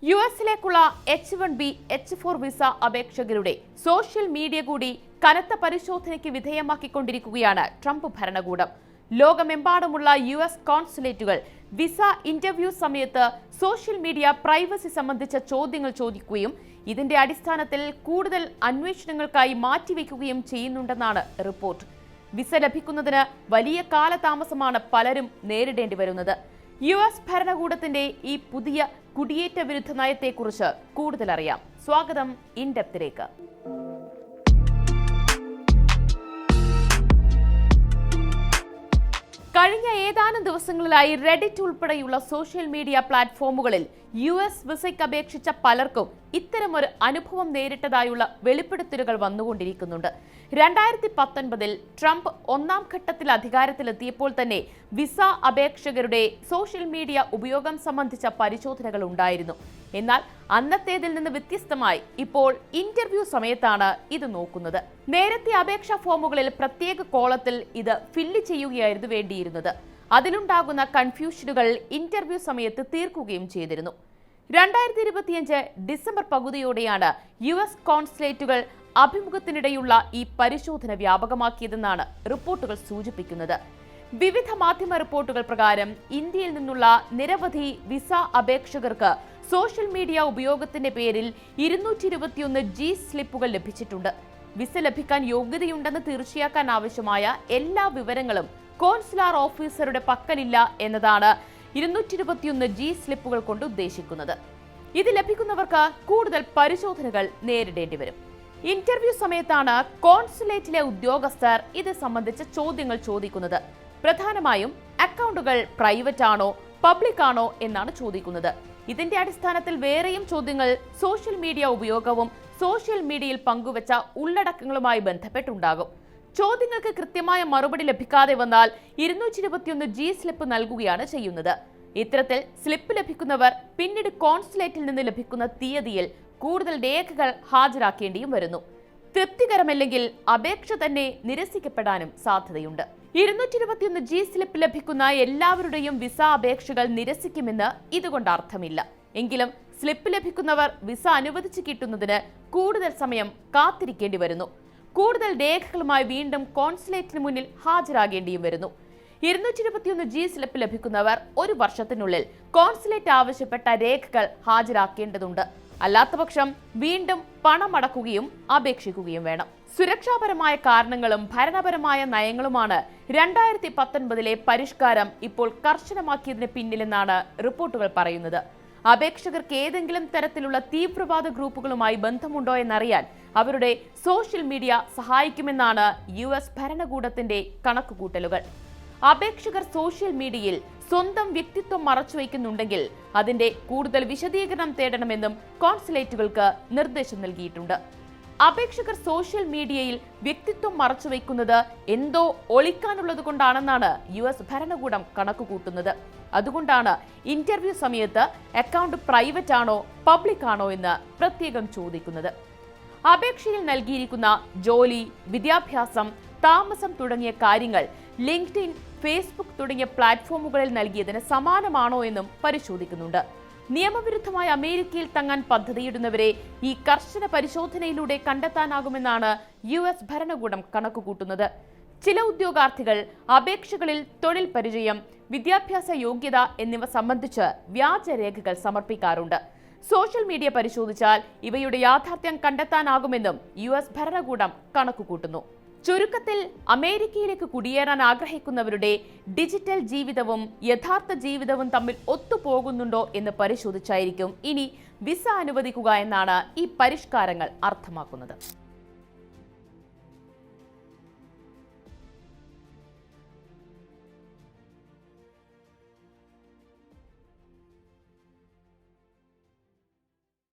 യുഎസിലേക്കുള്ള H1B, H4 visa അപേക്ഷകരുടെ social media കൂടി കനത്ത പരിശോധനയ്ക്ക് വിധേയമാക്കിക്കൊണ്ടിരിക്കുകയാണ് ട്രംപ് ഭരണകൂടം. ലോകമെമ്പാടുമുള്ള യുഎസ് കോൺസുലേറ്റുകൾ വിസ ഇന്റർവ്യൂ സമയത്ത് സോഷ്യൽ മീഡിയ പ്രൈവസി സംബന്ധിച്ച ചോദ്യങ്ങൾ ചോദിക്കുകയും ഇതിന്റെ അടിസ്ഥാനത്തിൽ കൂടുതൽ അന്വേഷണങ്ങൾക്കായി മാറ്റിവെക്കുകയും ചെയ്യുന്നുണ്ടെന്നാണ് റിപ്പോർട്ട്. വിസ ലഭിക്കുന്നതിന് വലിയ കാലതാമസമാണ് പലരും നേരിടേണ്ടി വരുന്നത്. യുഎസ് ഭരണകൂടത്തിന്റെ ഈ പുതിയ കുടിയേറ്റ വിരുദ്ധ നയത്തെക്കുറിച്ച് കൂടുതൽ അറിയാം. സ്വാഗതം ഇൻഡെപ്തിലേക്ക്. കഴിഞ്ഞ ഏതാനും ദിവസങ്ങളിലായി റെഡിറ്റ് ഉൾപ്പെടെയുള്ള സോഷ്യൽ മീഡിയ പ്ലാറ്റ്ഫോമുകളിൽ യുഎസ് വിസയ്ക്ക് അപേക്ഷിച്ച പലർക്കും ഇത്തരമൊരു അനുഭവം നേരിട്ടതായുള്ള വെളിപ്പെടുത്തലുകൾ വന്നുകൊണ്ടിരിക്കുന്നുണ്ട്. 2019 ട്രംപ് ഒന്നാം ഘട്ടത്തിൽ അധികാരത്തിലെത്തിയപ്പോൾ തന്നെ വിസ അപേക്ഷകരുടെ സോഷ്യൽ മീഡിയ ഉപയോഗം സംബന്ധിച്ച പരിശോധനകൾ ഉണ്ടായിരുന്നു. എന്നാൽ അന്നത്തേതിൽ നിന്ന് വ്യത്യസ്തമായി ഇപ്പോൾ ഇന്റർവ്യൂ സമയത്താണ് ഇത് നോക്കുന്നത്. നേരത്തെ അപേക്ഷാ ഫോമുകളിൽ പ്രത്യേക കോളത്തിൽ ഇത് ഫില്ല് ചെയ്യുകയായിരുന്നു വേണ്ടിയിരുന്നത്. അതിലുണ്ടാകുന്ന കൺഫ്യൂഷനുകൾ ഇന്റർവ്യൂ സമയത്ത് തീർക്കുകയും ചെയ്തിരുന്നു. 2025 ഡിസംബർ പകുതിയോടെയാണ് യുഎസ് കോൺസുലേറ്റുകൾ അഭിമുഖത്തിനിടെയുള്ള ഈ പരിശോധന വ്യാപകമാക്കിയതെന്നാണ് റിപ്പോർട്ടുകൾ സൂചിപ്പിക്കുന്നത്. വിവിധ മാധ്യമ റിപ്പോർട്ടുകൾ പ്രകാരം ഇന്ത്യയിൽ നിന്നുള്ള നിരവധി വിസ അപേക്ഷകർക്ക് സോഷ്യൽ മീഡിയ ഉപയോഗത്തിന്റെ പേരിൽ 221 G സ്ലിപ്പുകൾ ലഭിച്ചിട്ടുണ്ട്. വിസ ലഭിക്കാൻ യോഗ്യതയുണ്ടെന്ന് തീർച്ചയാക്കാൻ ആവശ്യമായ എല്ലാ വിവരങ്ങളും കോൺസുലാർ ഓഫീസറുടെ പക്കലില്ല എന്നതാണ് 221 G സ്ലിപ്പുകൾ കൊണ്ട് ഉദ്ദേശിക്കുന്നത്. ഇത് ലഭിക്കുന്നവർക്ക് കൂടുതൽ പരിശോധനകൾ നേരിടേണ്ടി വരും. ഇന്റർവ്യൂ സമയത്താണ് കോൺസുലേറ്റിലെ ഉദ്യോഗസ്ഥർ ഇത് സംബന്ധിച്ച ചോദ്യങ്ങൾ ചോദിക്കുന്നത്. പ്രധാനമായും അക്കൗണ്ടുകൾ പ്രൈവറ്റ് ആണോ പബ്ലിക് ആണോ എന്നാണ് ചോദിക്കുന്നത്. ഇതിന്റെ അടിസ്ഥാനത്തിൽ വേറെയും ചോദ്യങ്ങൾ സോഷ്യൽ മീഡിയ ഉപയോഗവും സോഷ്യൽ മീഡിയയിൽ പങ്കുവച്ച ഉള്ളടക്കങ്ങളുമായി ബന്ധപ്പെട്ടുണ്ടാകും. ചോദ്യങ്ങൾക്ക് കൃത്യമായ മറുപടി ലഭിക്കാതെ വന്നാൽ 221 G സ്ലിപ്പ് നൽകുകയാണ് ചെയ്യുന്നത്. ഇത്തരത്തിൽ സ്ലിപ്പ് ലഭിക്കുന്നവർ പിന്നീട് കോൺസുലേറ്റിൽ നിന്ന് ലഭിക്കുന്ന തീയതിയിൽ കൂടുതൽ രേഖകൾ ഹാജരാക്കേണ്ടിയും വരുന്നു. തൃപ്തികരമല്ലെങ്കിൽ അപേക്ഷ തന്നെ നിരസിക്കപ്പെടാനും സാധ്യതയുണ്ട്. 221 G സ്ലിപ്പ് ലഭിക്കുന്ന എല്ലാവരുടെയും വിസ അപേക്ഷകൾ നിരസിക്കുമെന്ന് ഇതുകൊണ്ട് അർത്ഥമില്ല. എങ്കിലും സ്ലിപ്പ് ലഭിക്കുന്നവർ വിസ അനുവദിച്ചു കിട്ടുന്നതിന് കൂടുതൽ സമയം കാത്തിരിക്കേണ്ടി വരുന്നു. കൂടുതൽ രേഖകളുമായി വീണ്ടും കോൺസുലേറ്റിന് മുന്നിൽ ഹാജരാകേണ്ടിയും വരുന്നു. 221 G സ്ലിപ്പ് ലഭിക്കുന്നവർ ഒരു വർഷത്തിനുള്ളിൽ കോൺസുലേറ്റ് ആവശ്യപ്പെട്ട രേഖകൾ ഹാജരാക്കേണ്ടതുണ്ട്. അല്ലാത്തപക്ഷം വീണ്ടും പണമടക്കുകയും അപേക്ഷിക്കുകയും വേണം. സുരക്ഷാപരമായ കാരണങ്ങളും ഭരണപരമായ നയങ്ങളുമാണ് 2019 പരിഷ്കാരം ഇപ്പോൾ കർശനമാക്കിയതിന് പിന്നിലെന്നാണ് റിപ്പോർട്ടുകൾ പറയുന്നത്. അപേക്ഷകർക്ക് ഏതെങ്കിലും തരത്തിലുള്ള തീവ്രവാദ ഗ്രൂപ്പുകളുമായി ബന്ധമുണ്ടോ എന്നറിയാൻ അവരുടെ സോഷ്യൽ മീഡിയ സഹായിക്കുമെന്നാണ് യുഎസ് ഭരണകൂടത്തിന്റെ കണക്കുകൂട്ടലുകൾ. അപേക്ഷകർ സോഷ്യൽ മീഡിയയിൽ സ്വന്തം വ്യക്തിത്വം മറച്ചുവെക്കുന്നുണ്ടെങ്കിൽ അതിന്റെ കൂടുതൽ വിശദീകരണം തേടണമെന്നും കോൺസുലേറ്റുകൾക്ക് നിർദ്ദേശം നൽകിയിട്ടുണ്ട്. അപേക്ഷകർ സോഷ്യൽ മീഡിയയിൽ വ്യക്തിത്വം മറച്ചുവെക്കുന്നത് എന്തോ ഒളിക്കാനുള്ളത് കൊണ്ടാണെന്നാണ് യുഎസ് ഭരണകൂടം കണക്കുകൂട്ടുന്നത്. അതുകൊണ്ടാണ് ഇന്റർവ്യൂ സമയത്ത് അക്കൗണ്ട് പ്രൈവറ്റ് ആണോ പബ്ലിക് ആണോ എന്ന് പ്രത്യേകം ചോദിക്കുന്നത്. അപേക്ഷയിൽ നൽകിയിരിക്കുന്ന ജോലി, വിദ്യാഭ്യാസം, താമസം തുടങ്ങിയ കാര്യങ്ങൾ ലിങ്ക്ഡ്ഇൻ, ഫേസ്ബുക്ക് തുടങ്ങിയ പ്ലാറ്റ്ഫോമുകളിൽ നൽകിയതിന് സമാനമാണോ എന്നും പരിശോധിക്കുന്നുണ്ട്. നിയമവിരുദ്ധമായി അമേരിക്കയിൽ തങ്ങാൻ പദ്ധതിയിടുന്നവരെ ഈ കർശന പരിശോധനയിലൂടെ കണ്ടെത്താനാകുമെന്നാണ് യുഎസ് ഭരണകൂടം കണക്കുകൂട്ടുന്നത്. ചില ഉദ്യോഗാർത്ഥികൾ അപേക്ഷകളിൽ തൊഴിൽ പരിചയം, വിദ്യാഭ്യാസ യോഗ്യത എന്നിവ സംബന്ധിച്ച് വ്യാജരേഖകൾ സമർപ്പിക്കാറുണ്ട്. സോഷ്യൽ മീഡിയ പരിശോധിച്ചാൽ ഇവയുടെ യാഥാർത്ഥ്യം കണ്ടെത്താനാകുമെന്നും യുഎസ് ഭരണകൂടം കണക്കുകൂട്ടുന്നു. ചുരുക്കത്തിൽ അമേരിക്കയിലേക്ക് കുടിയേറാൻ ആഗ്രഹിക്കുന്നവരുടെ ഡിജിറ്റൽ ജീവിതവും യഥാർത്ഥ ജീവിതവും തമ്മിൽ ഒത്തുപോകുന്നുണ്ടോ എന്ന് പരിശോധിച്ചായിരിക്കും ഇനി വിസ അനുവദിക്കുക എന്നാണ് ഈ പരിഷ്കാരങ്ങൾ അർത്ഥമാക്കുന്നത്.